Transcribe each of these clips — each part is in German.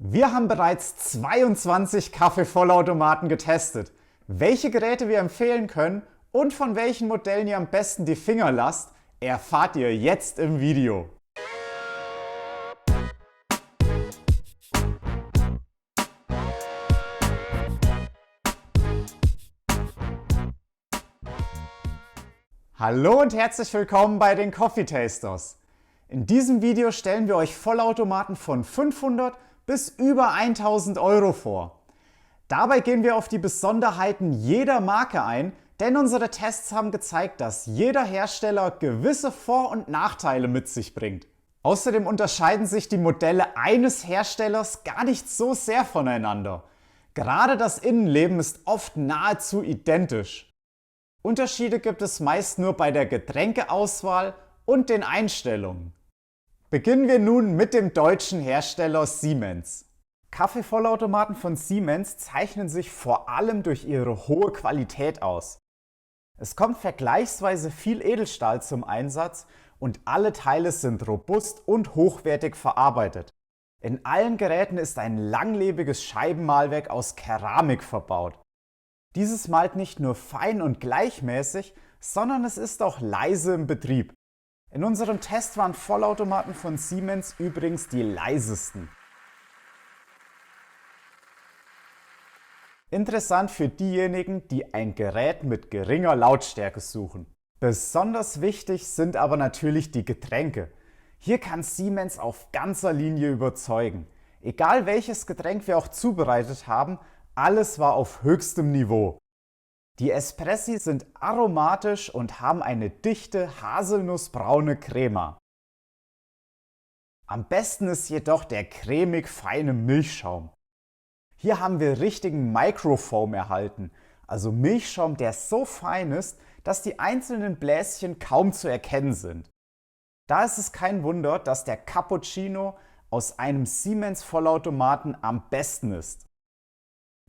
Wir haben bereits 22 Kaffeevollautomaten getestet. Welche Geräte wir empfehlen können und von welchen Modellen ihr am besten die Finger lasst, erfahrt ihr jetzt im Video. Hallo und herzlich willkommen bei den Coffee Tasters. In diesem Video stellen wir euch Vollautomaten von 500 bis über 1000 Euro vor. Dabei gehen wir auf die Besonderheiten jeder Marke ein, denn unsere Tests haben gezeigt, dass jeder Hersteller gewisse Vor- und Nachteile mit sich bringt. Außerdem unterscheiden sich die Modelle eines Herstellers gar nicht so sehr voneinander. Gerade das Innenleben ist oft nahezu identisch. Unterschiede gibt es meist nur bei der Getränkeauswahl und den Einstellungen. Beginnen wir nun mit dem deutschen Hersteller Siemens. Kaffeevollautomaten von Siemens zeichnen sich vor allem durch ihre hohe Qualität aus. Es kommt vergleichsweise viel Edelstahl zum Einsatz und alle Teile sind robust und hochwertig verarbeitet. In allen Geräten ist ein langlebiges Scheibenmahlwerk aus Keramik verbaut. Dieses malt nicht nur fein und gleichmäßig, sondern es ist auch leise im Betrieb. In unserem Test waren Vollautomaten von Siemens übrigens die leisesten. Interessant für diejenigen, die ein Gerät mit geringer Lautstärke suchen. Besonders wichtig sind aber natürlich die Getränke. Hier kann Siemens auf ganzer Linie überzeugen. Egal welches Getränk wir auch zubereitet haben, alles war auf höchstem Niveau. Die Espressi sind aromatisch und haben eine dichte, haselnussbraune Crema. Am besten ist jedoch der cremig feine Milchschaum. Hier haben wir richtigen Microfoam erhalten, also Milchschaum, der so fein ist, dass die einzelnen Bläschen kaum zu erkennen sind. Da ist es kein Wunder, dass der Cappuccino aus einem Siemens Vollautomaten am besten ist.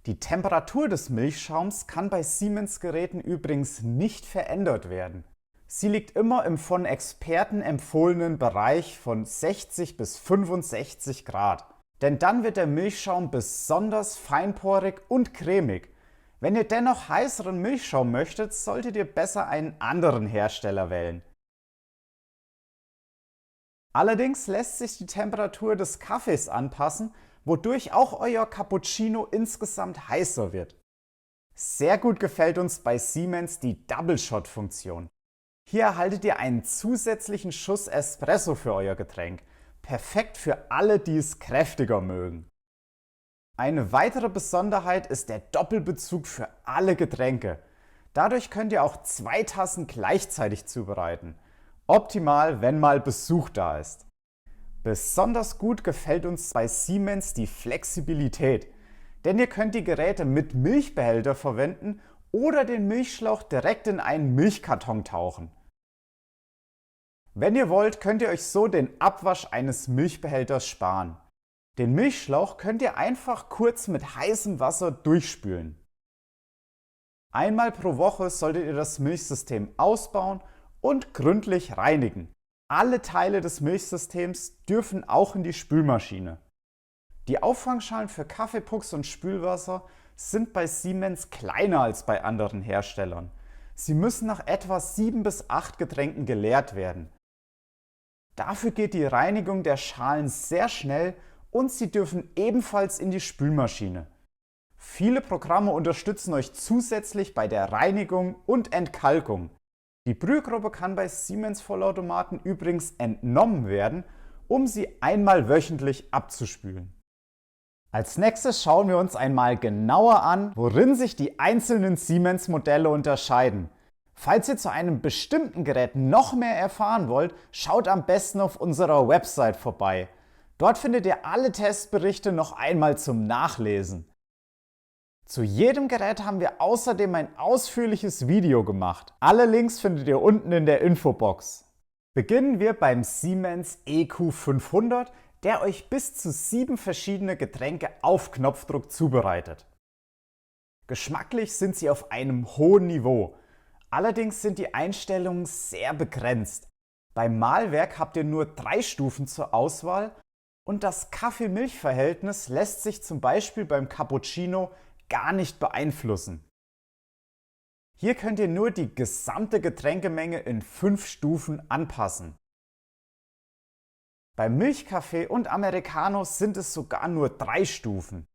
Die Temperatur des Milchschaums kann bei Siemens-Geräten übrigens nicht verändert werden. Sie liegt immer im von Experten empfohlenen Bereich von 60 bis 65 Grad. Denn dann wird der Milchschaum besonders feinporig und cremig. Wenn ihr dennoch heißeren Milchschaum möchtet, solltet ihr besser einen anderen Hersteller wählen. Allerdings lässt sich die Temperatur des Kaffees anpassen, wodurch auch euer Cappuccino insgesamt heißer wird. Sehr gut gefällt uns bei Siemens die Double Shot Funktion. Hier erhaltet ihr einen zusätzlichen Schuss Espresso für euer Getränk. Perfekt für alle, die es kräftiger mögen. Eine weitere Besonderheit ist der Doppelbezug für alle Getränke. Dadurch könnt ihr auch 2 Tassen gleichzeitig zubereiten. Optimal, wenn mal Besuch da ist. Besonders gut gefällt uns bei Siemens die Flexibilität, denn ihr könnt die Geräte mit Milchbehälter verwenden oder den Milchschlauch direkt in einen Milchkarton tauchen. Wenn ihr wollt, könnt ihr euch so den Abwasch eines Milchbehälters sparen. Den Milchschlauch könnt ihr einfach kurz mit heißem Wasser durchspülen. Einmal pro Woche solltet ihr das Milchsystem ausbauen und gründlich reinigen. Alle Teile des Milchsystems dürfen auch in die Spülmaschine. Die Auffangschalen für Kaffeepucks und Spülwasser sind bei Siemens kleiner als bei anderen Herstellern. Sie müssen nach etwa 7 bis 8 Getränken geleert werden. Dafür geht die Reinigung der Schalen sehr schnell und sie dürfen ebenfalls in die Spülmaschine. Viele Programme unterstützen euch zusätzlich bei der Reinigung und Entkalkung. Die Brühgruppe kann bei Siemens Vollautomaten übrigens entnommen werden, um sie einmal wöchentlich abzuspülen. Als nächstes schauen wir uns einmal genauer an, worin sich die einzelnen Siemens-Modelle unterscheiden. Falls ihr zu einem bestimmten Gerät noch mehr erfahren wollt, schaut am besten auf unserer Website vorbei. Dort findet ihr alle Testberichte noch einmal zum Nachlesen. Zu jedem Gerät haben wir außerdem ein ausführliches Video gemacht. Alle Links findet ihr unten in der Infobox. Beginnen wir beim Siemens EQ500, der euch bis zu 7 verschiedene Getränke auf Knopfdruck zubereitet. Geschmacklich sind sie auf einem hohen Niveau. Allerdings sind die Einstellungen sehr begrenzt. Beim Mahlwerk habt ihr nur 3 Stufen zur Auswahl Und das Kaffee-Milch-Verhältnis lässt sich zum Beispiel beim Cappuccino gar nicht beeinflussen. Hier könnt ihr nur die gesamte Getränkemenge in 5 Stufen anpassen. Beim Milchkaffee und Americano sind es sogar nur 3 Stufen.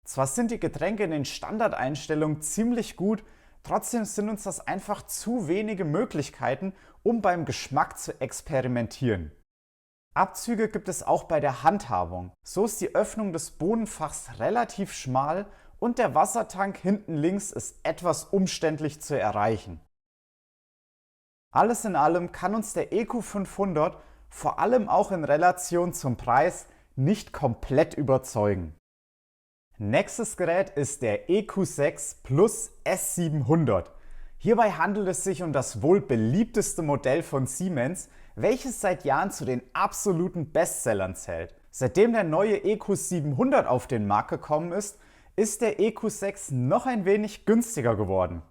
Zwar sind die Getränke in den Standardeinstellungen ziemlich gut, trotzdem sind uns das einfach zu wenige Möglichkeiten, um beim Geschmack zu experimentieren. Abzüge gibt es auch bei der Handhabung. So ist die Öffnung des Bohnenfachs relativ schmal und der Wassertank hinten links ist etwas umständlich zu erreichen. Alles in allem kann uns der EQ500 vor allem auch in Relation zum Preis nicht komplett überzeugen. Nächstes Gerät ist der EQ6 Plus S700. Hierbei handelt es sich um das wohl beliebteste Modell von Siemens, welches seit Jahren zu den absoluten Bestsellern zählt. Seitdem der neue EQ700 auf den Markt gekommen ist, ist der EQ6 noch ein wenig günstiger geworden.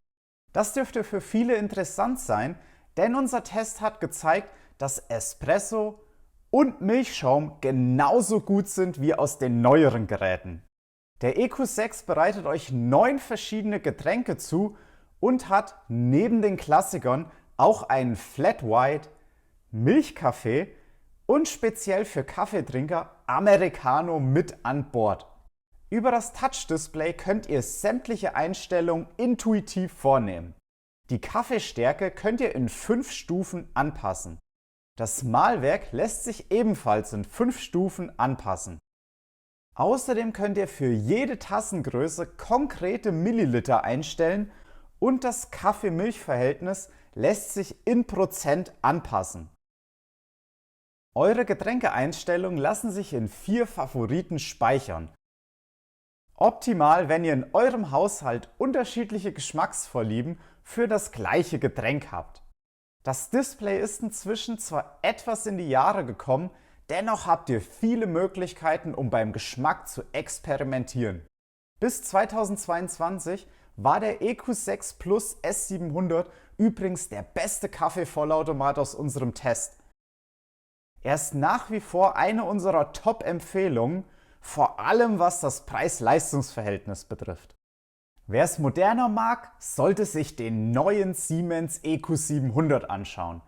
Das dürfte für viele interessant sein, denn unser Test hat gezeigt, dass Espresso und Milchschaum genauso gut sind wie aus den neueren Geräten. Der EQ6 bereitet euch 9 verschiedene Getränke zu und hat neben den Klassikern auch einen Flat White, Milchkaffee und speziell für Kaffeetrinker Americano mit an Bord. Über das Touch-Display könnt ihr sämtliche Einstellungen intuitiv vornehmen. Die Kaffeestärke könnt ihr in 5 Stufen anpassen. Das Mahlwerk lässt sich ebenfalls in 5 Stufen anpassen. Außerdem könnt ihr für jede Tassengröße konkrete Milliliter einstellen und das Kaffee-Milch-Verhältnis lässt sich in Prozent anpassen. Eure Getränkeeinstellungen lassen sich in 4 Favoriten speichern. Optimal, wenn ihr in eurem Haushalt unterschiedliche Geschmacksvorlieben für das gleiche Getränk habt. Das Display ist inzwischen zwar etwas in die Jahre gekommen, dennoch habt ihr viele Möglichkeiten, um beim Geschmack zu experimentieren. Bis 2022 war der EQ6 Plus S700 übrigens der beste Kaffeevollautomat aus unserem Test. Er ist nach wie vor eine unserer Top-Empfehlungen, vor allem was das Preis-Leistungs-Verhältnis betrifft. Wer es moderner mag, sollte sich den neuen Siemens EQ700 anschauen.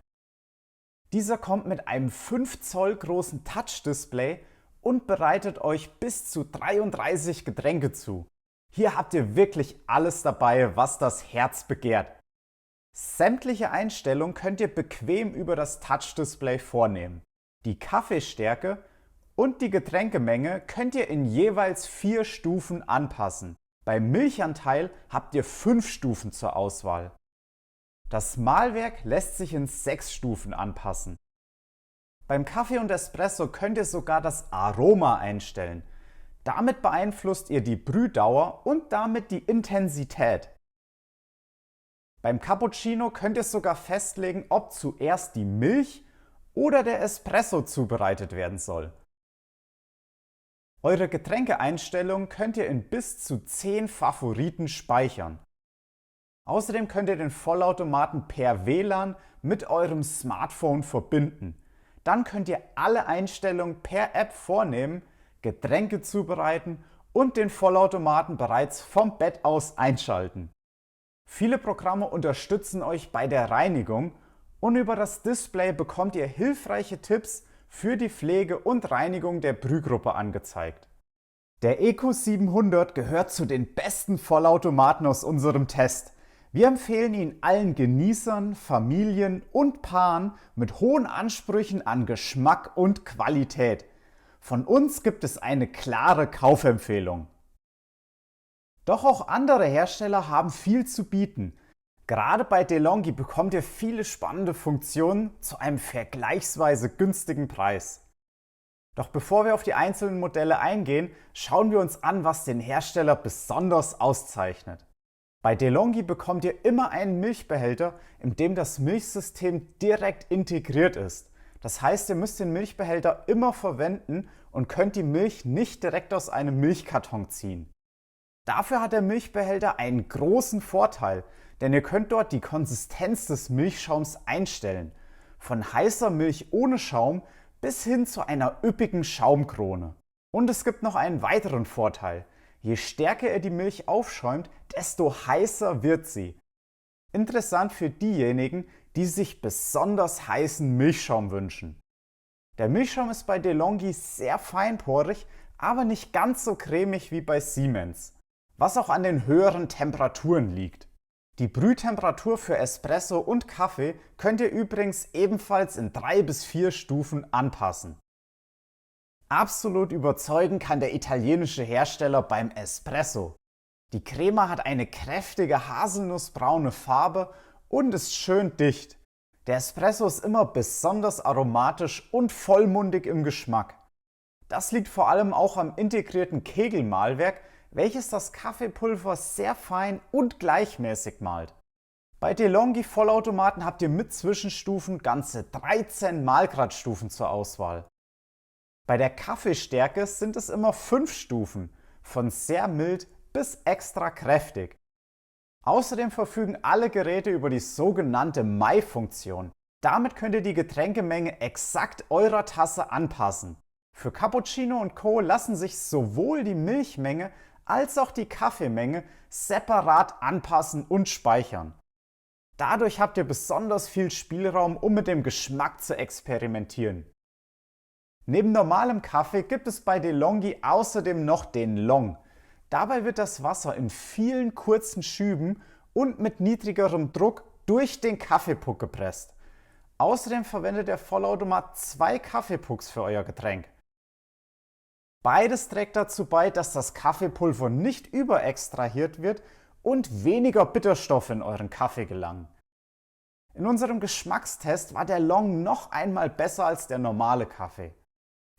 Dieser kommt mit einem 5 Zoll großen Touch-Display und bereitet euch bis zu 33 Getränke zu. Hier habt ihr wirklich alles dabei, was das Herz begehrt. Sämtliche Einstellungen könnt ihr bequem über das Touch-Display vornehmen. Die Kaffeestärke und die Getränkemenge könnt ihr in jeweils 4 Stufen anpassen. Beim Milchanteil habt ihr 5 Stufen zur Auswahl. Das Mahlwerk lässt sich in 6 Stufen anpassen. Beim Kaffee und Espresso könnt ihr sogar das Aroma einstellen. Damit beeinflusst ihr die Brühdauer und damit die Intensität. Beim Cappuccino könnt ihr sogar festlegen, ob zuerst die Milch oder der Espresso zubereitet werden soll. Eure Getränkeeinstellungen könnt ihr in bis zu 10 Favoriten speichern. Außerdem könnt ihr den Vollautomaten per WLAN mit eurem Smartphone verbinden. Dann könnt ihr alle Einstellungen per App vornehmen, Getränke zubereiten und den Vollautomaten bereits vom Bett aus einschalten. Viele Programme unterstützen euch bei der Reinigung und über das Display bekommt ihr hilfreiche Tipps für die Pflege und Reinigung der Brühgruppe angezeigt. Der EQ700 gehört zu den besten Vollautomaten aus unserem Test. Wir empfehlen ihn allen Genießern, Familien und Paaren mit hohen Ansprüchen an Geschmack und Qualität. Von uns gibt es eine klare Kaufempfehlung. Doch auch andere Hersteller haben viel zu bieten. Gerade bei DeLonghi bekommt ihr viele spannende Funktionen zu einem vergleichsweise günstigen Preis. Doch bevor wir auf die einzelnen Modelle eingehen, schauen wir uns an, was den Hersteller besonders auszeichnet. Bei DeLonghi bekommt ihr immer einen Milchbehälter, in dem das Milchsystem direkt integriert ist. Das heißt, ihr müsst den Milchbehälter immer verwenden und könnt die Milch nicht direkt aus einem Milchkarton ziehen. Dafür hat der Milchbehälter einen großen Vorteil, denn ihr könnt dort die Konsistenz des Milchschaums einstellen. Von heißer Milch ohne Schaum bis hin zu einer üppigen Schaumkrone. Und es gibt noch einen weiteren Vorteil. Je stärker ihr die Milch aufschäumt, desto heißer wird sie. Interessant für diejenigen, die sich besonders heißen Milchschaum wünschen. Der Milchschaum ist bei DeLonghi sehr feinporig, aber nicht ganz so cremig wie bei Siemens, was auch an den höheren Temperaturen liegt. Die Brühtemperatur für Espresso und Kaffee könnt ihr übrigens ebenfalls in 3 bis 4 Stufen anpassen. Absolut überzeugen kann der italienische Hersteller beim Espresso. Die Crema hat eine kräftige haselnussbraune Farbe und ist schön dicht. Der Espresso ist immer besonders aromatisch und vollmundig im Geschmack. Das liegt vor allem auch am integrierten Kegelmahlwerk, welches das Kaffeepulver sehr fein und gleichmäßig mahlt. Bei DeLonghi Vollautomaten habt ihr mit Zwischenstufen ganze 13 Mahlgradstufen zur Auswahl. Bei der Kaffeestärke sind es immer 5 Stufen, von sehr mild bis extra kräftig. Außerdem verfügen alle Geräte über die sogenannte Mai-Funktion. Damit könnt ihr die Getränkemenge exakt eurer Tasse anpassen. Für Cappuccino und Co. lassen sich sowohl die Milchmenge als auch die Kaffeemenge separat anpassen und speichern. Dadurch habt ihr besonders viel Spielraum, um mit dem Geschmack zu experimentieren. Neben normalem Kaffee gibt es bei DeLonghi außerdem noch den Long. Dabei wird das Wasser in vielen kurzen Schüben und mit niedrigerem Druck durch den Kaffeepuck gepresst. Außerdem verwendet der Vollautomat 2 Kaffeepucks für euer Getränk. Beides trägt dazu bei, dass das Kaffeepulver nicht überextrahiert wird und weniger Bitterstoffe in euren Kaffee gelangen. In unserem Geschmackstest war der Long noch einmal besser als der normale Kaffee.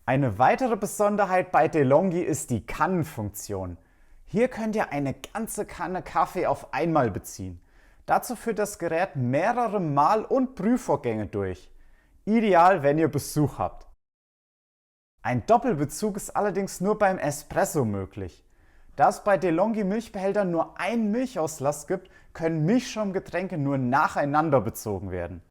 Eine weitere Besonderheit bei DeLonghi ist die Kannenfunktion. Hier könnt ihr eine ganze Kanne Kaffee auf einmal beziehen. Dazu führt das Gerät mehrere Mahl- und Brühvorgänge durch. Ideal, wenn ihr Besuch habt. Ein Doppelbezug ist allerdings nur beim Espresso möglich. Da es bei DeLonghi Milchbehältern nur einen Milchauslass gibt, können Milchschaumgetränke nur nacheinander bezogen werden.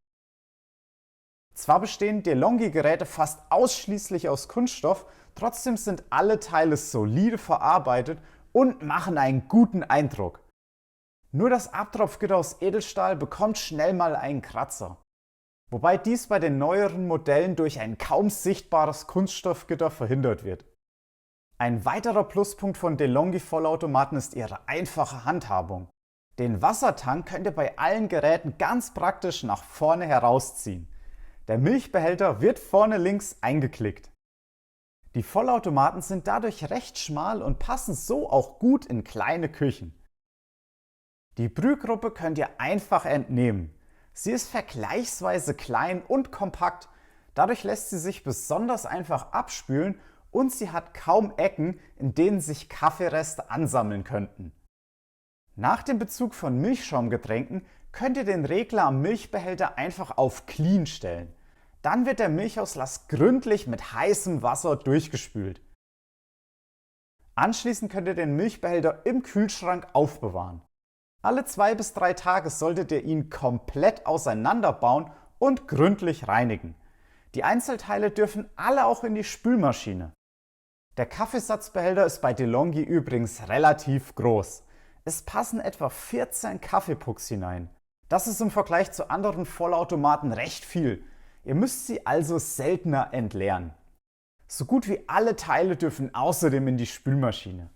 Zwar bestehen DeLonghi-Geräte fast ausschließlich aus Kunststoff, trotzdem sind alle Teile solide verarbeitet und machen einen guten Eindruck. Nur das Abtropfgitter aus Edelstahl bekommt schnell mal einen Kratzer. Wobei dies bei den neueren Modellen durch ein kaum sichtbares Kunststoffgitter verhindert wird. Ein weiterer Pluspunkt von DeLonghi Vollautomaten ist ihre einfache Handhabung. Den Wassertank könnt ihr bei allen Geräten ganz praktisch nach vorne herausziehen. Der Milchbehälter wird vorne links eingeklickt. Die Vollautomaten sind dadurch recht schmal und passen so auch gut in kleine Küchen. Die Brühgruppe könnt ihr einfach entnehmen. Sie ist vergleichsweise klein und kompakt, dadurch lässt sie sich besonders einfach abspülen und sie hat kaum Ecken, in denen sich Kaffeereste ansammeln könnten. Nach dem Bezug von Milchschaumgetränken könnt ihr den Regler am Milchbehälter einfach auf Clean stellen. Dann wird der Milchauslass gründlich mit heißem Wasser durchgespült. Anschließend könnt ihr den Milchbehälter im Kühlschrank aufbewahren. Alle 2 bis 3 Tage solltet ihr ihn komplett auseinanderbauen und gründlich reinigen. Die Einzelteile dürfen alle auch in die Spülmaschine. Der Kaffeesatzbehälter ist bei DeLonghi übrigens relativ groß. Es passen etwa 14 Kaffeepucks hinein. Das ist im Vergleich zu anderen Vollautomaten recht viel. Ihr müsst sie also seltener entleeren. So gut wie alle Teile dürfen außerdem in die Spülmaschine.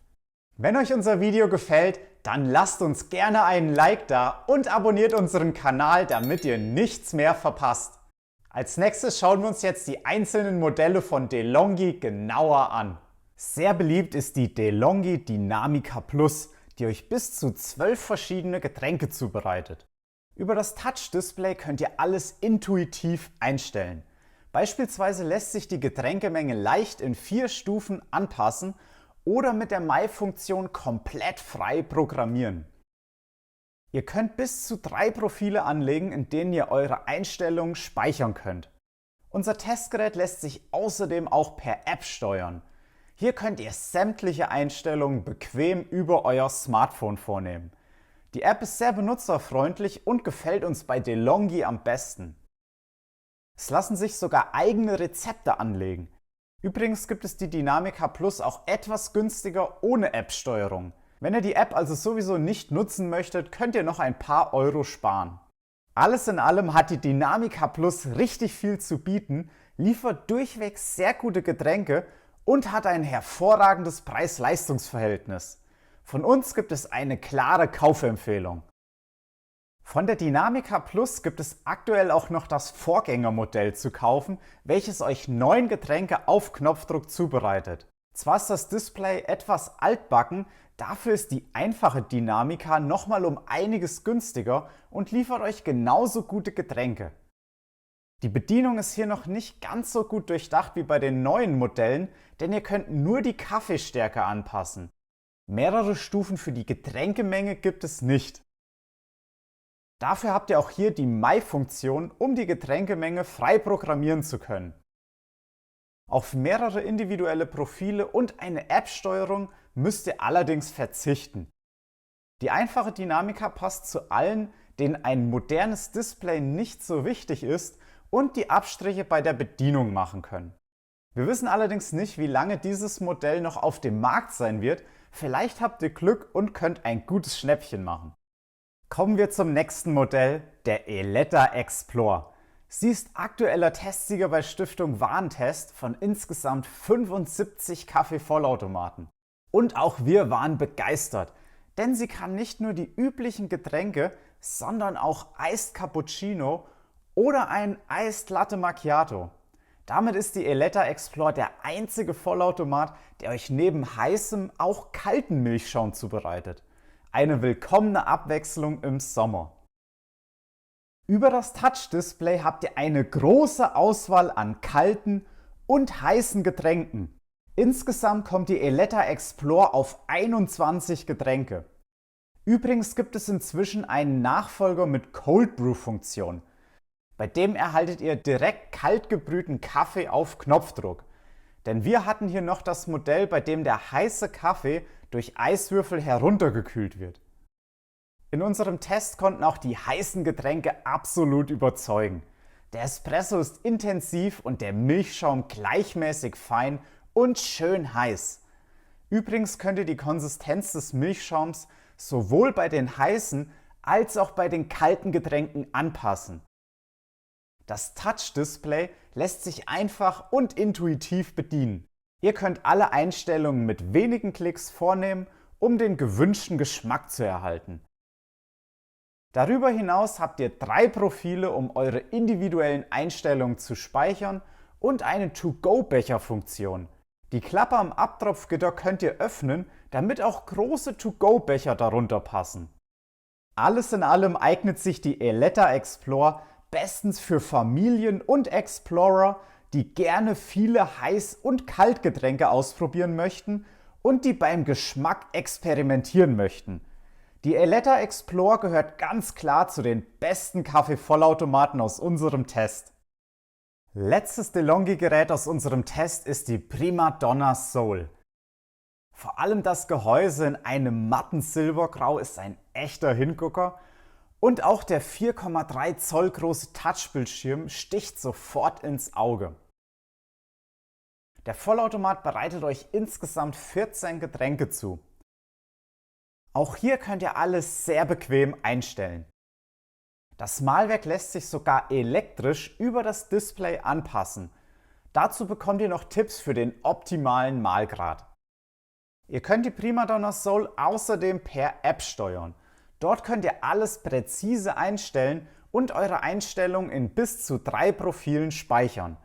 Wenn euch unser Video gefällt, dann lasst uns gerne einen Like da und abonniert unseren Kanal, damit ihr nichts mehr verpasst. Als nächstes schauen wir uns jetzt die einzelnen Modelle von DeLonghi genauer an. Sehr beliebt ist die DeLonghi Dynamica Plus, die euch bis zu 12 verschiedene Getränke zubereitet. Über das Touch-Display könnt ihr alles intuitiv einstellen. Beispielsweise lässt sich die Getränkemenge leicht in 4 Stufen anpassen oder mit der Mai-Funktion komplett frei programmieren. Ihr könnt bis zu 3 Profile anlegen, in denen ihr eure Einstellungen speichern könnt. Unser Testgerät lässt sich außerdem auch per App steuern. Hier könnt ihr sämtliche Einstellungen bequem über euer Smartphone vornehmen. Die App ist sehr benutzerfreundlich und gefällt uns bei DeLonghi am besten. Es lassen sich sogar eigene Rezepte anlegen. Übrigens gibt es die Dynamica Plus auch etwas günstiger ohne App-Steuerung. Wenn ihr die App also sowieso nicht nutzen möchtet, könnt ihr noch ein paar Euro sparen. Alles in allem hat die Dynamica Plus richtig viel zu bieten, liefert durchweg sehr gute Getränke und hat ein hervorragendes Preis-Leistungs-Verhältnis. Von uns gibt es eine klare Kaufempfehlung. Von der Dynamica Plus gibt es aktuell auch noch das Vorgängermodell zu kaufen, welches euch 9 Getränke auf Knopfdruck zubereitet. Zwar ist das Display etwas altbacken, dafür ist die einfache Dynamica nochmal um einiges günstiger und liefert euch genauso gute Getränke. Die Bedienung ist hier noch nicht ganz so gut durchdacht wie bei den neuen Modellen, denn ihr könnt nur die Kaffeestärke anpassen. Mehrere Stufen für die Getränkemenge gibt es nicht. Dafür habt ihr auch hier die My-Funktion, um die Getränkemenge frei programmieren zu können. Auf mehrere individuelle Profile und eine App-Steuerung müsst ihr allerdings verzichten. Die einfache Dynamica passt zu allen, denen ein modernes Display nicht so wichtig ist und die Abstriche bei der Bedienung machen können. Wir wissen allerdings nicht, wie lange dieses Modell noch auf dem Markt sein wird. Vielleicht habt ihr Glück und könnt ein gutes Schnäppchen machen. Kommen wir zum nächsten Modell, der Eletta Explore. Sie ist aktueller Testsieger bei Stiftung Warentest von insgesamt 75 Kaffeevollautomaten. Und auch wir waren begeistert, denn sie kann nicht nur die üblichen Getränke, sondern auch Iced Cappuccino oder ein Iced Latte Macchiato. Damit ist die Eletta Explore der einzige Vollautomat, der euch neben heißem auch kalten Milchschaum zubereitet. Eine willkommene Abwechslung im Sommer. Über das Touch-Display habt ihr eine große Auswahl an kalten und heißen Getränken. Insgesamt kommt die Eletta Explore auf 21 Getränke. Übrigens gibt es inzwischen einen Nachfolger mit Cold Brew Funktion. Bei dem erhaltet ihr direkt kalt gebrühten Kaffee auf Knopfdruck. Denn wir hatten hier noch das Modell, bei dem der heiße Kaffee durch Eiswürfel heruntergekühlt wird. In unserem Test konnten auch die heißen Getränke absolut überzeugen. Der Espresso ist intensiv und der Milchschaum gleichmäßig fein und schön heiß. Übrigens könnt ihr die Konsistenz des Milchschaums sowohl bei den heißen als auch bei den kalten Getränken anpassen. Das Touch-Display lässt sich einfach und intuitiv bedienen. Ihr könnt alle Einstellungen mit wenigen Klicks vornehmen, um den gewünschten Geschmack zu erhalten. Darüber hinaus habt ihr 3 Profile, um eure individuellen Einstellungen zu speichern und eine To-Go-Becher-Funktion. Die Klappe am Abtropfgitter könnt ihr öffnen, damit auch große To-Go-Becher darunter passen. Alles in allem eignet sich die Eletta Explore bestens für Familien und Explorer, die gerne viele Heiß- und Kaltgetränke ausprobieren möchten und die beim Geschmack experimentieren möchten. Die Eletta Explore gehört ganz klar zu den besten Kaffeevollautomaten aus unserem Test. Letztes DeLonghi-Gerät aus unserem Test ist die Prima Donna Soul. Vor allem das Gehäuse in einem matten Silbergrau ist ein echter Hingucker und auch der 4,3 Zoll große Touchbildschirm sticht sofort ins Auge. Der Vollautomat bereitet euch insgesamt 14 Getränke zu. Auch hier könnt ihr alles sehr bequem einstellen. Das Mahlwerk lässt sich sogar elektrisch über das Display anpassen. Dazu bekommt ihr noch Tipps für den optimalen Mahlgrad. Ihr könnt die Prima Donna Soul außerdem per App steuern. Dort könnt ihr alles präzise einstellen und eure Einstellungen in bis zu 3 Profilen speichern.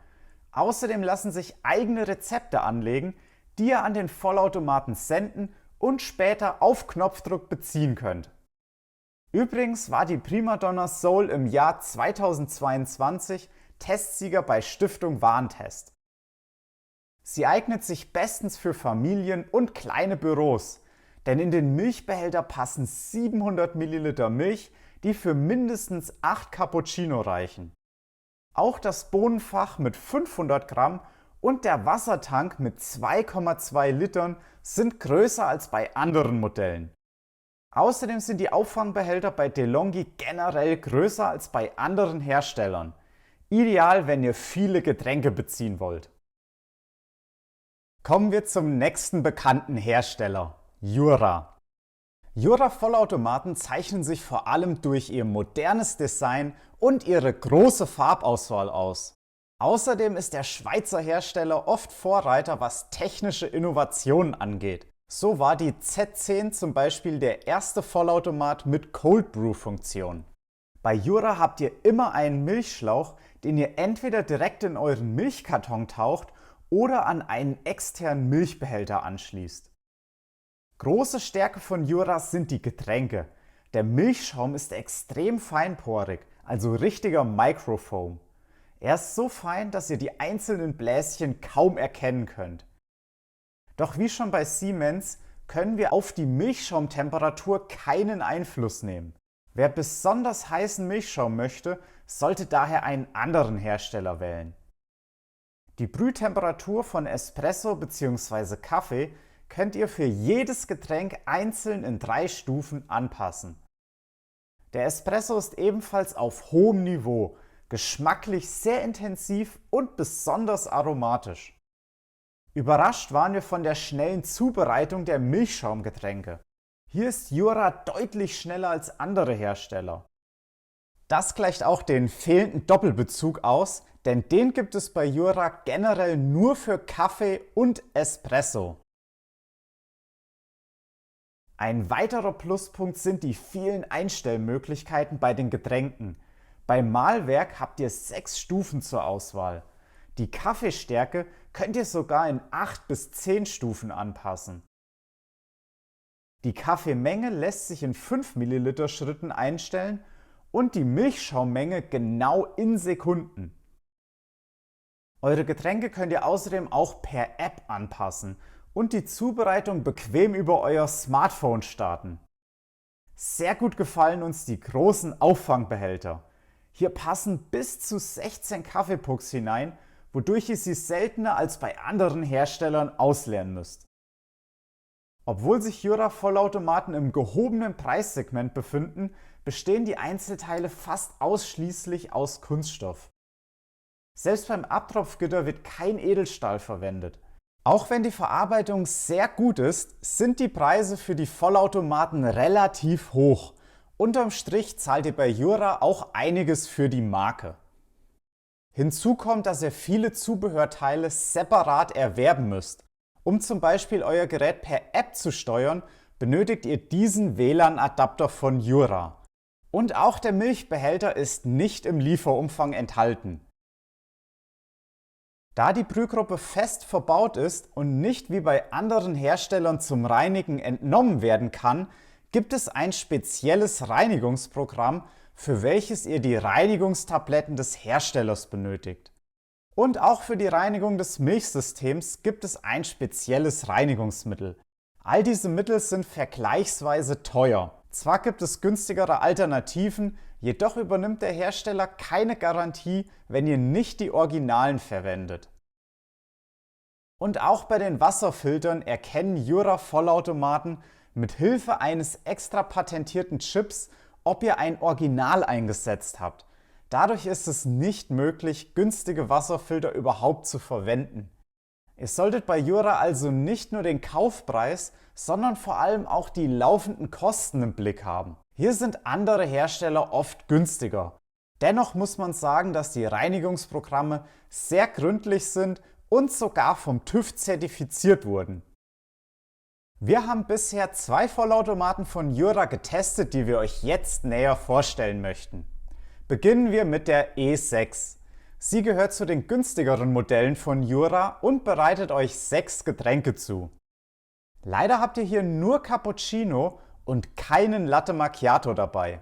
Außerdem lassen sich eigene Rezepte anlegen, die ihr an den Vollautomaten senden und später auf Knopfdruck beziehen könnt. Übrigens war die Prima Donna Soul im Jahr 2022 Testsieger bei Stiftung Warentest. Sie eignet sich bestens für Familien und kleine Büros, denn in den Milchbehälter passen 700 Milliliter Milch, die für mindestens 8 Cappuccino reichen. Auch das Bohnenfach mit 500 Gramm und der Wassertank mit 2,2 Litern sind größer als bei anderen Modellen. Außerdem sind die Auffangbehälter bei DeLonghi generell größer als bei anderen Herstellern. Ideal, wenn ihr viele Getränke beziehen wollt. Kommen wir zum nächsten bekannten Hersteller, Jura. Jura-Vollautomaten zeichnen sich vor allem durch ihr modernes Design und ihre große Farbauswahl aus. Außerdem ist der Schweizer Hersteller oft Vorreiter, was technische Innovationen angeht. So war die Z10 zum Beispiel der erste Vollautomat mit Cold Brew-Funktion. Bei Jura habt ihr immer einen Milchschlauch, den ihr entweder direkt in euren Milchkarton taucht oder an einen externen Milchbehälter anschließt. Große Stärke von Jura sind die Getränke. Der Milchschaum ist extrem feinporig, also richtiger Microfoam. Er ist so fein, dass ihr die einzelnen Bläschen kaum erkennen könnt. Doch wie schon bei Siemens können wir auf die Milchschaumtemperatur keinen Einfluss nehmen. Wer besonders heißen Milchschaum möchte, sollte daher einen anderen Hersteller wählen. Die Brühtemperatur von Espresso bzw. Kaffee könnt ihr für jedes Getränk einzeln in 3 Stufen anpassen. Der Espresso ist ebenfalls auf hohem Niveau, geschmacklich sehr intensiv und besonders aromatisch. Überrascht waren wir von der schnellen Zubereitung der Milchschaumgetränke. Hier ist Jura deutlich schneller als andere Hersteller. Das gleicht auch den fehlenden Doppelbezug aus, denn den gibt es bei Jura generell nur für Kaffee und Espresso. Ein weiterer Pluspunkt sind die vielen Einstellmöglichkeiten bei den Getränken. Beim Mahlwerk habt ihr 6 Stufen zur Auswahl. Die Kaffeestärke könnt ihr sogar in 8 bis 10 Stufen anpassen. Die Kaffeemenge lässt sich in 5 ml Schritten einstellen und die Milchschaummenge genau in Sekunden. Eure Getränke könnt ihr außerdem auch per App anpassen und die Zubereitung bequem über euer Smartphone starten. Sehr gut gefallen uns die großen Auffangbehälter. Hier passen bis zu 16 Kaffeepucks hinein, wodurch ihr sie seltener als bei anderen Herstellern ausleeren müsst. Obwohl sich Jura-Vollautomaten im gehobenen Preissegment befinden, bestehen die Einzelteile fast ausschließlich aus Kunststoff. Selbst beim Abtropfgitter wird kein Edelstahl verwendet. Auch wenn die Verarbeitung sehr gut ist, sind die Preise für die Vollautomaten relativ hoch. Unterm Strich zahlt ihr bei Jura auch einiges für die Marke. Hinzu kommt, dass ihr viele Zubehörteile separat erwerben müsst. Um zum Beispiel euer Gerät per App zu steuern, benötigt ihr diesen WLAN-Adapter von Jura. Und auch der Milchbehälter ist nicht im Lieferumfang enthalten. Da die Brühgruppe fest verbaut ist und nicht wie bei anderen Herstellern zum Reinigen entnommen werden kann, gibt es ein spezielles Reinigungsprogramm, für welches ihr die Reinigungstabletten des Herstellers benötigt. Und auch für die Reinigung des Milchsystems gibt es ein spezielles Reinigungsmittel. All diese Mittel sind vergleichsweise teuer. Zwar gibt es günstigere Alternativen, jedoch übernimmt der Hersteller keine Garantie, wenn ihr nicht die Originalen verwendet. Und auch bei den Wasserfiltern erkennen Jura-Vollautomaten mit Hilfe eines extra patentierten Chips, ob ihr ein Original eingesetzt habt. Dadurch ist es nicht möglich, günstige Wasserfilter überhaupt zu verwenden. Ihr solltet bei Jura also nicht nur den Kaufpreis, sondern vor allem auch die laufenden Kosten im Blick haben. Hier sind andere Hersteller oft günstiger. Dennoch muss man sagen, dass die Reinigungsprogramme sehr gründlich sind und sogar vom TÜV zertifiziert wurden. Wir haben bisher 2 Vollautomaten von Jura getestet, die wir euch jetzt näher vorstellen möchten. Beginnen wir mit der E6. Sie gehört zu den günstigeren Modellen von Jura und bereitet euch 6 Getränke zu. Leider habt ihr hier nur Cappuccino und keinen Latte Macchiato dabei.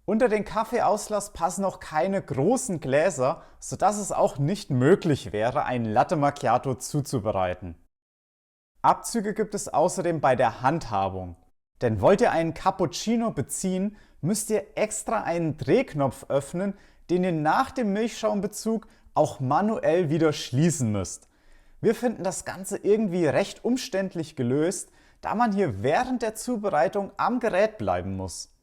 Unter den Kaffeeauslass passen auch keine großen Gläser, sodass es auch nicht möglich wäre, einen Latte Macchiato zuzubereiten. Abzüge gibt es außerdem bei der Handhabung. Denn wollt ihr einen Cappuccino beziehen, müsst ihr extra einen Drehknopf öffnen, den ihr nach dem Milchschaumbezug auch manuell wieder schließen müsst. Wir finden das Ganze irgendwie recht umständlich gelöst, da man hier während der Zubereitung am Gerät bleiben muss.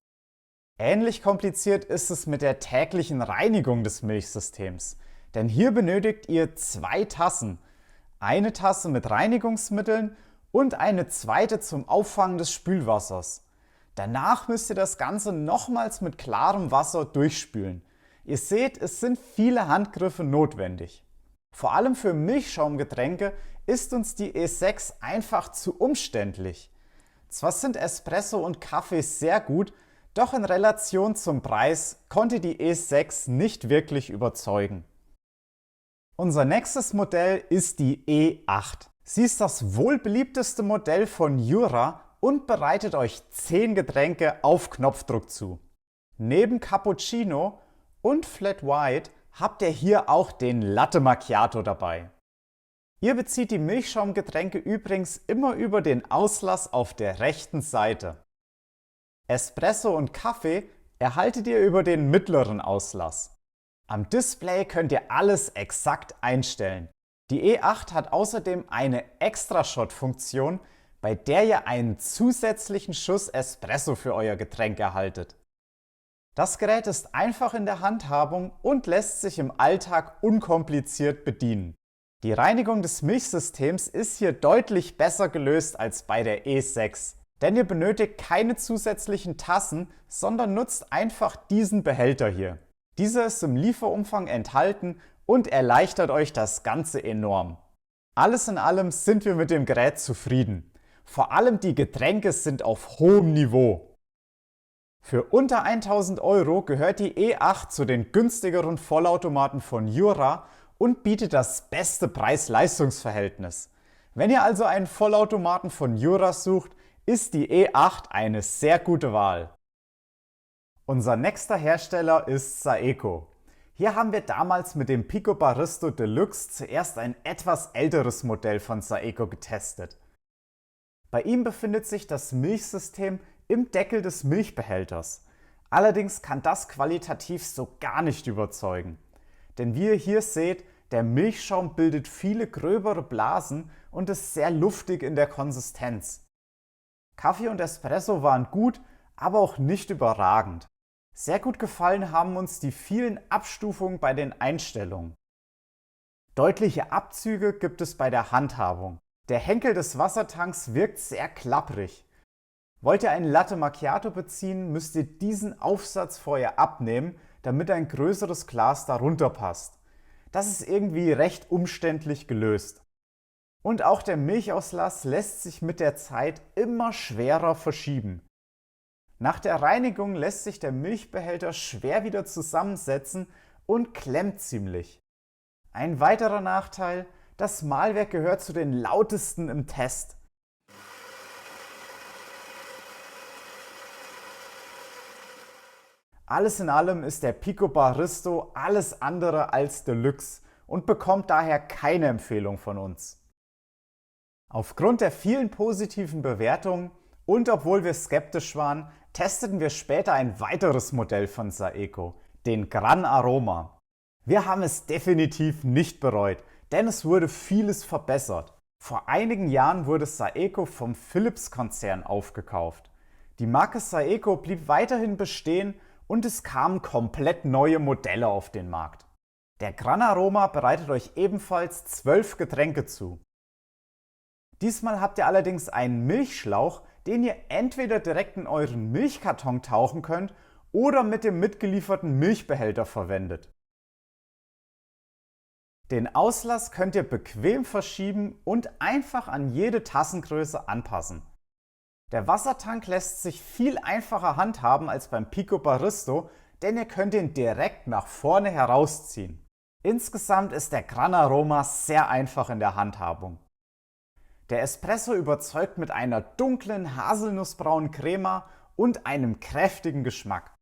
Ähnlich kompliziert ist es mit der täglichen Reinigung des Milchsystems. Denn hier benötigt ihr 2 Tassen. Eine Tasse mit Reinigungsmitteln und eine zweite zum Auffangen des Spülwassers. Danach müsst ihr das Ganze nochmals mit klarem Wasser durchspülen. Ihr seht, es sind viele Handgriffe notwendig. Vor allem für Milchschaumgetränke ist uns die E6 einfach zu umständlich. Zwar sind Espresso und Kaffee sehr gut, doch in Relation zum Preis konnte die E6 nicht wirklich überzeugen. Unser nächstes Modell ist die E8. Sie ist das wohl beliebteste Modell von Jura und bereitet euch 10 Getränke auf Knopfdruck zu. Neben Cappuccino und Flat White habt ihr hier auch den Latte Macchiato dabei. Ihr bezieht die Milchschaumgetränke übrigens immer über den Auslass auf der rechten Seite. Espresso und Kaffee erhaltet ihr über den mittleren Auslass. Am Display könnt ihr alles exakt einstellen. Die E8 hat außerdem eine Extra-Shot-Funktion, bei der ihr einen zusätzlichen Schuss Espresso für euer Getränk erhaltet. Das Gerät ist einfach in der Handhabung und lässt sich im Alltag unkompliziert bedienen. Die Reinigung des Milchsystems ist hier deutlich besser gelöst als bei der E6, denn ihr benötigt keine zusätzlichen Tassen, sondern nutzt einfach diesen Behälter hier. Dieser ist im Lieferumfang enthalten und erleichtert euch das Ganze enorm. Alles in allem sind wir mit dem Gerät zufrieden. Vor allem die Getränke sind auf hohem Niveau. Für unter 1000 € gehört die E8 zu den günstigeren Vollautomaten von Jura und bietet das beste Preis-Leistungs-Verhältnis. Wenn ihr also einen Vollautomaten von Jura sucht, ist die E8 eine sehr gute Wahl. Unser nächster Hersteller ist Saeco. Hier haben wir damals mit dem Pico Baristo Deluxe zuerst ein etwas älteres Modell von Saeco getestet. Bei ihm befindet sich das Milchsystem im Deckel des Milchbehälters. Allerdings kann das qualitativ so gar nicht überzeugen. Denn wie ihr hier seht, der Milchschaum bildet viele gröbere Blasen und ist sehr luftig in der Konsistenz. Kaffee und Espresso waren gut, aber auch nicht überragend. Sehr gut gefallen haben uns die vielen Abstufungen bei den Einstellungen. Deutliche Abzüge gibt es bei der Handhabung. Der Henkel des Wassertanks wirkt sehr klapprig. Wollt ihr einen Latte Macchiato beziehen, müsst ihr diesen Aufsatz vorher abnehmen, damit ein größeres Glas darunter passt. Das ist irgendwie recht umständlich gelöst. Und auch der Milchauslass lässt sich mit der Zeit immer schwerer verschieben. Nach der Reinigung lässt sich der Milchbehälter schwer wieder zusammensetzen und klemmt ziemlich. Ein weiterer Nachteil: das Mahlwerk gehört zu den lautesten im Test. Alles in allem ist der Pico Baristo alles andere als Deluxe und bekommt daher keine Empfehlung von uns. Aufgrund der vielen positiven Bewertungen und obwohl wir skeptisch waren, testeten wir später ein weiteres Modell von Saeco, den Gran Aroma. Wir haben es definitiv nicht bereut, denn es wurde vieles verbessert. Vor einigen Jahren wurde Saeco vom Philips-Konzern aufgekauft. Die Marke Saeco blieb weiterhin bestehen und es kamen komplett neue Modelle auf den Markt. Der Gran Aroma bereitet euch ebenfalls 12 Getränke zu. Diesmal habt ihr allerdings einen Milchschlauch, den ihr entweder direkt in euren Milchkarton tauchen könnt oder mit dem mitgelieferten Milchbehälter verwendet. Den Auslass könnt ihr bequem verschieben und einfach an jede Tassengröße anpassen. Der Wassertank lässt sich viel einfacher handhaben als beim Pico Baristo, denn ihr könnt ihn direkt nach vorne herausziehen. Insgesamt ist der Gran Aroma sehr einfach in der Handhabung. Der Espresso überzeugt mit einer dunklen haselnussbraunen Crema und einem kräftigen Geschmack.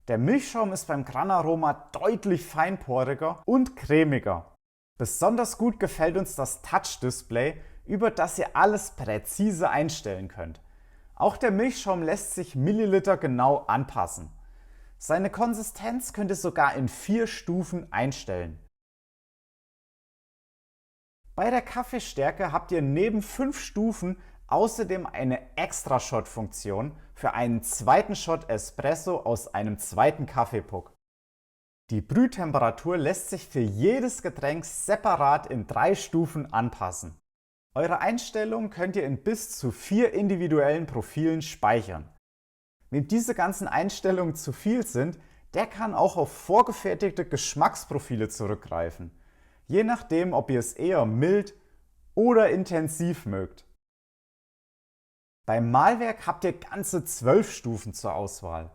Der Milchschaum ist beim Gran Aroma deutlich feinporiger und cremiger. Besonders gut gefällt uns das Touch-Display, über das ihr alles präzise einstellen könnt. Auch der Milchschaum lässt sich millilitergenau anpassen. Seine Konsistenz könnt ihr sogar in 4 Stufen einstellen. Bei der Kaffeestärke habt ihr neben 5 Stufen außerdem eine Extra-Shot-Funktion für einen zweiten Shot Espresso aus einem zweiten Kaffeepuck. Die Brühtemperatur lässt sich für jedes Getränk separat in 3 Stufen anpassen. Eure Einstellungen könnt ihr in bis zu 4 individuellen Profilen speichern. Wem diese ganzen Einstellungen zu viel sind, der kann auch auf vorgefertigte Geschmacksprofile zurückgreifen, je nachdem, ob ihr es eher mild oder intensiv mögt. Beim Mahlwerk habt ihr ganze 12 Stufen zur Auswahl.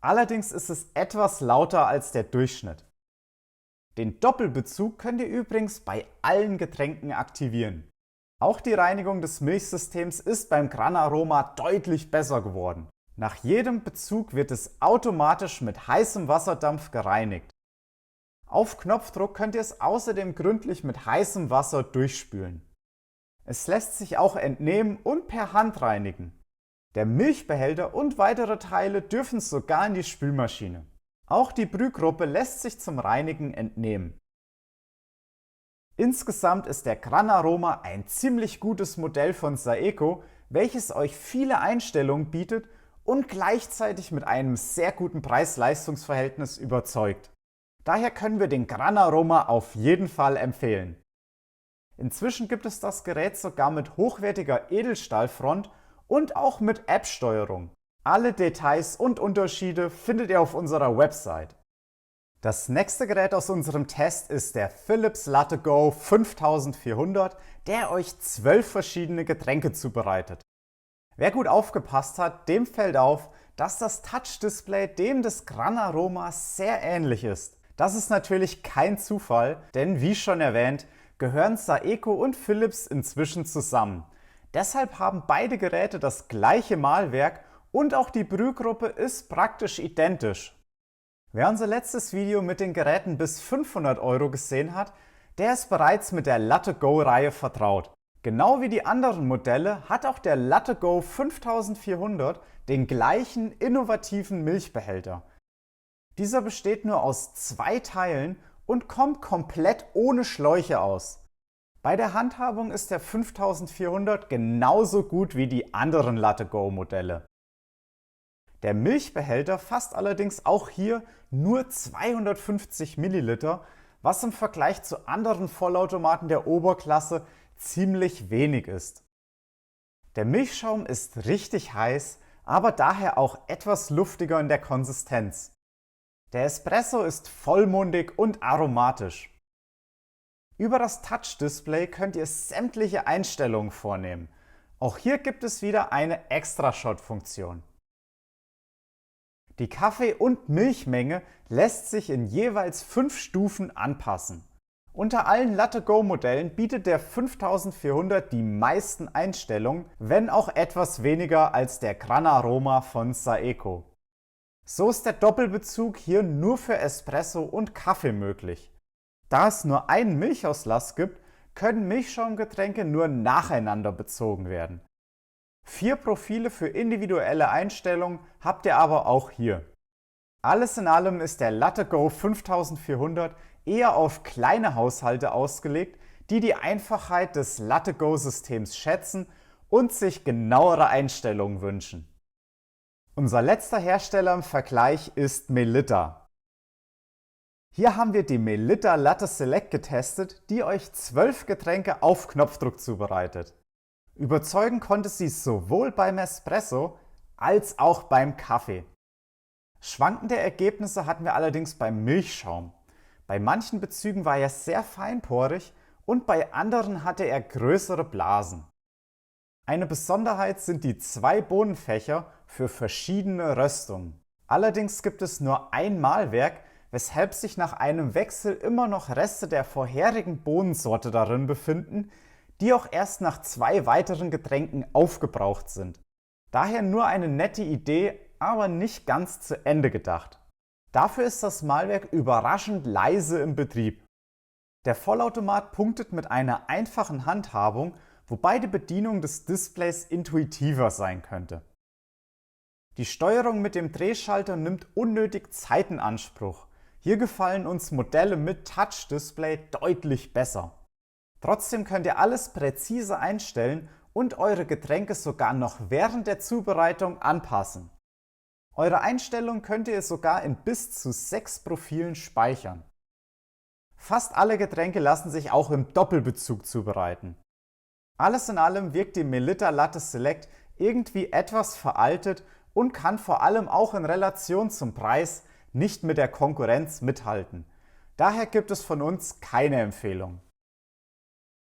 Allerdings ist es etwas lauter als der Durchschnitt. Den Doppelbezug könnt ihr übrigens bei allen Getränken aktivieren. Auch die Reinigung des Milchsystems ist beim Granaroma deutlich besser geworden. Nach jedem Bezug wird es automatisch mit heißem Wasserdampf gereinigt. Auf Knopfdruck könnt ihr es außerdem gründlich mit heißem Wasser durchspülen. Es lässt sich auch entnehmen und per Hand reinigen. Der Milchbehälter und weitere Teile dürfen sogar in die Spülmaschine. Auch die Brühgruppe lässt sich zum Reinigen entnehmen. Insgesamt ist der Granaroma ein ziemlich gutes Modell von Saeco, welches euch viele Einstellungen bietet und gleichzeitig mit einem sehr guten Preis-Leistungs-Verhältnis überzeugt. Daher können wir den Granaroma auf jeden Fall empfehlen. Inzwischen gibt es das Gerät sogar mit hochwertiger Edelstahlfront und auch mit App-Steuerung. Alle Details und Unterschiede findet ihr auf unserer Website. Das nächste Gerät aus unserem Test ist der Philips Latte Go 5400, der euch 12 verschiedene Getränke zubereitet. Wer gut aufgepasst hat, dem fällt auf, dass das Touch-Display dem des Granaroma sehr ähnlich ist. Das ist natürlich kein Zufall, denn wie schon erwähnt, gehören Saeco und Philips inzwischen zusammen. Deshalb haben beide Geräte das gleiche Mahlwerk und auch die Brühgruppe ist praktisch identisch. Wer unser letztes Video mit den Geräten bis 500 € gesehen hat, der ist bereits mit der Latte Go Reihe vertraut. Genau wie die anderen Modelle hat auch der Latte Go 5400 den gleichen innovativen Milchbehälter. Dieser besteht nur aus 2 Teilen und kommt komplett ohne Schläuche aus. Bei der Handhabung ist der 5400 genauso gut wie die anderen Latte Go Modelle. Der Milchbehälter fasst allerdings auch hier nur 250 ml, was im Vergleich zu anderen Vollautomaten der Oberklasse ziemlich wenig ist. Der Milchschaum ist richtig heiß, aber daher auch etwas luftiger in der Konsistenz. Der Espresso ist vollmundig und aromatisch. Über das Touch-Display könnt ihr sämtliche Einstellungen vornehmen. Auch hier gibt es wieder eine Extra-Shot-Funktion. Die Kaffee- und Milchmenge lässt sich in jeweils 5 Stufen anpassen. Unter allen Latte Go Modellen bietet der 5400 die meisten Einstellungen, wenn auch etwas weniger als der Granaroma von Saeco. So ist der Doppelbezug hier nur für Espresso und Kaffee möglich. Da es nur einen Milchauslass gibt, können Milchschaumgetränke nur nacheinander bezogen werden. 4 Profile für individuelle Einstellungen habt ihr aber auch hier. Alles in allem ist der Latte Go 5400 eher auf kleine Haushalte ausgelegt, die die Einfachheit des Latte Go Systems schätzen und sich genauere Einstellungen wünschen. Unser letzter Hersteller im Vergleich ist Melitta. Hier haben wir die Melitta Latte Select getestet, die euch 12 Getränke auf Knopfdruck zubereitet. Überzeugen konnte sie sowohl beim Espresso als auch beim Kaffee. Schwankende Ergebnisse hatten wir allerdings beim Milchschaum. Bei manchen Bezügen war er sehr feinporig und bei anderen hatte er größere Blasen. Eine Besonderheit sind die 2 Bohnenfächer für verschiedene Röstungen. Allerdings gibt es nur ein Mahlwerk, weshalb sich nach einem Wechsel immer noch Reste der vorherigen Bohnensorte darin befinden, die auch erst nach 2 weiteren Getränken aufgebraucht sind. Daher nur eine nette Idee, aber nicht ganz zu Ende gedacht. Dafür ist das Mahlwerk überraschend leise im Betrieb. Der Vollautomat punktet mit einer einfachen Handhabung, wobei die Bedienung des Displays intuitiver sein könnte. Die Steuerung mit dem Drehschalter nimmt unnötig Zeit in Anspruch. Hier gefallen uns Modelle mit Touch-Display deutlich besser. Trotzdem könnt ihr alles präzise einstellen und eure Getränke sogar noch während der Zubereitung anpassen. Eure Einstellung könnt ihr sogar in bis zu 6 Profilen speichern. Fast alle Getränke lassen sich auch im Doppelbezug zubereiten. Alles in allem wirkt die Melitta Latte Select irgendwie etwas veraltet und kann vor allem auch in Relation zum Preis nicht mit der Konkurrenz mithalten. Daher gibt es von uns keine Empfehlung.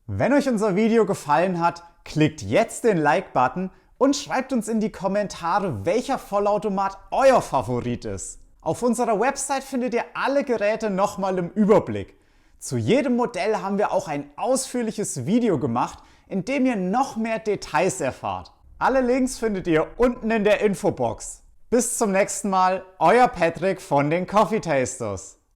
Wenn euch unser Video gefallen hat, klickt jetzt den Like-Button und schreibt uns in die Kommentare, welcher Vollautomat euer Favorit ist. Auf unserer Website findet ihr alle Geräte nochmal im Überblick. Zu jedem Modell haben wir auch ein ausführliches Video gemacht, in dem ihr noch mehr Details erfahrt. Alle Links findet ihr unten in der Infobox. Bis zum nächsten Mal, euer Patrick von den Coffee Tasters.